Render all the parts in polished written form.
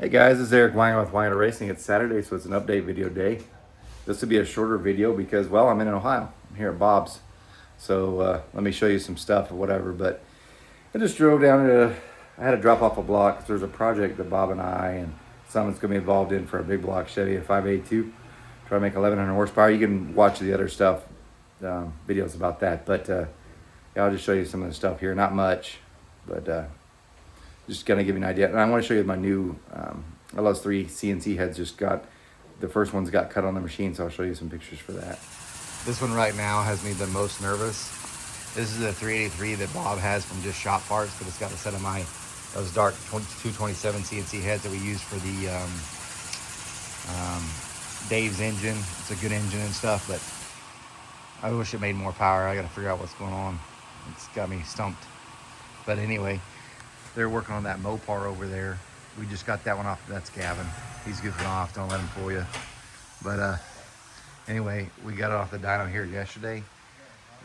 Hey guys, it's Eric Wang with Wang Racing. It's Saturday, so it's an update video day. This will be a shorter video because, well, I'm in Ohio. I'm here at Bob's. So let me show you some stuff or whatever. But I just drove down to, I had to drop off a block. There's a project that Bob and I and someone's going to be involved in for a big block Chevy, a 582. Try to make 1100 horsepower. You can watch the other stuff, videos about that. But yeah, I'll just show you some of the stuff here. Not much, but just gonna give you an idea. And I want to show you my new LS3 CNC heads. Just got, the first one's got cut on the machine, so I'll show you some pictures for that. This one right now has me the most nervous. This is the 383 that Bob has from Just Shop Parts, but it's got a set of those dark 227 CNC heads that we use for the Dave's engine. It's a good engine and stuff, but I wish it made more power. I gotta figure out what's going on. It's got me stumped. But anyway, they're working on that Mopar over there. We just got that one off. That's Gavin. He's goofing off. Don't let him fool you. But anyway, we got it off the dyno here yesterday.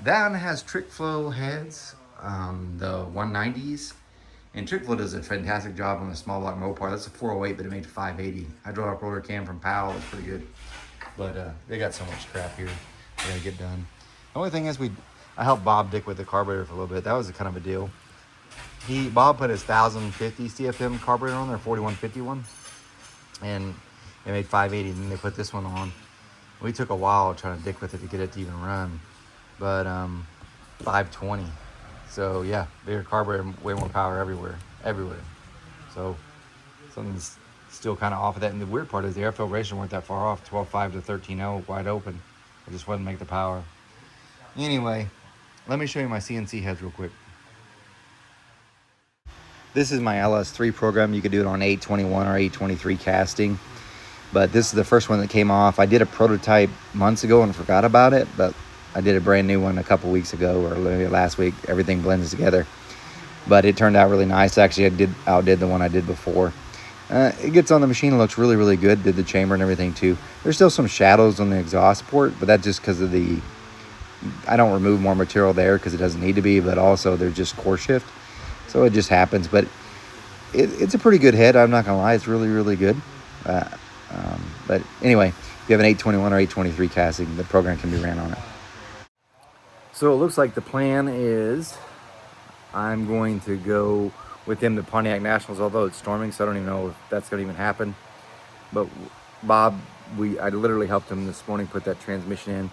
That one has trick flow heads, the 190s. And trick flow does a fantastic job on the small block Mopar. That's a 408, but it made 580. Hydraulic roller cam from Powell. It's pretty good. But they got so much crap here. They gotta get done. The only thing is I helped Bob Dick with the carburetor for a little bit. That was kind of a deal. Bob put his 1050 CFM carburetor on there, 4151, and they made 580, and then they put this one on. We took a while trying to dick with it to get it to even run, but 520. So yeah, bigger carburetor, way more power everywhere. So something's still kind of off of that. And the weird part is the air filtration weren't that far off, 12.5 to 13.0 wide open. It just wouldn't make the power. Anyway, let me show you my CNC heads real quick. This is my LS3 program. You could do it on 821 or 823 casting, but this is the first one that came off. I did a prototype months ago and forgot about it, but I did a brand new one a couple weeks ago, or literally last week. Everything blends together, but it turned out really nice. Actually, I outdid the one I did before. It gets on the machine. It looks really, really good. Did the chamber and everything too. There's still some shadows on the exhaust port, but that's just because of I don't remove more material there because it doesn't need to be, but also there's just core shift. So it just happens, but it's a pretty good head. I'm not gonna lie, it's really, really good. But anyway, if you have an 821 or 823 casting, the program can be ran on it. So it looks like the plan is I'm going to go with him to Pontiac Nationals, although it's storming, so I don't even know if that's gonna even happen. But Bob, I literally helped him this morning put that transmission in,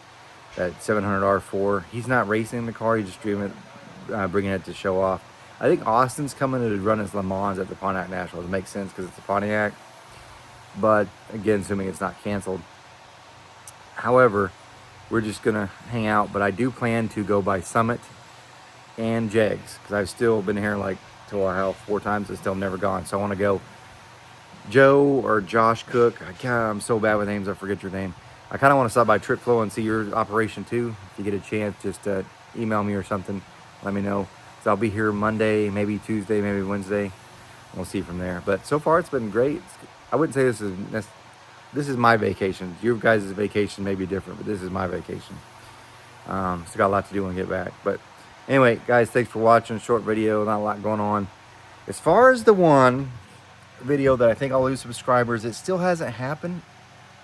that 700 R4. He's not racing the car, he's just bringing it to show off. I think Austin's coming to run his Le Mans at the Pontiac Nationals. It makes sense because it's a Pontiac. But again, assuming it's not canceled. However, we're just going to hang out. But I do plan to go by Summit and Jegs, because I've still been here like to Ohio 4 times and still never gone. So I want to go Joe or Josh Cook. I'm so bad with names, I forget your name. I kind of want to stop by Trip Flow and see your operation too. If you get a chance, just email me or something. Let me know. So I'll be here Monday, maybe Tuesday, maybe Wednesday. We'll see from there. But so far it's been great. I wouldn't say this is my vacation. Your guys' vacation may be different, but this is my vacation. Still got a lot to do when I get back. But anyway, guys, thanks for watching. Short video, not a lot going on. As far as the one video that I think I'll lose subscribers, it still hasn't happened.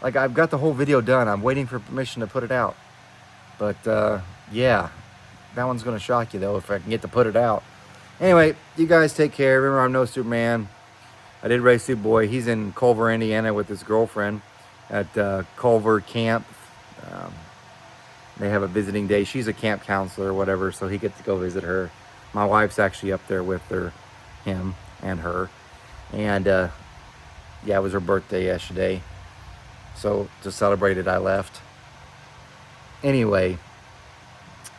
Like, I've got the whole video done. I'm waiting for permission to put it out. But yeah. That one's going to shock you, though, if I can get to put it out. Anyway, you guys take care. Remember, I'm no Superman. I did race Super Boy. He's in Culver, Indiana with his girlfriend at Culver Camp. They have a visiting day. She's a camp counselor or whatever, so he gets to go visit her. My wife's actually up there with him and her. And, yeah, it was her birthday yesterday. So, to celebrate it, I left. Anyway,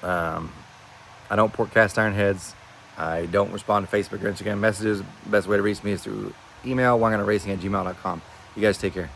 I don't port cast iron heads. I don't respond to Facebook or Instagram messages. The best way to reach me is through email, wanganaracing@gmail.com. You guys take care.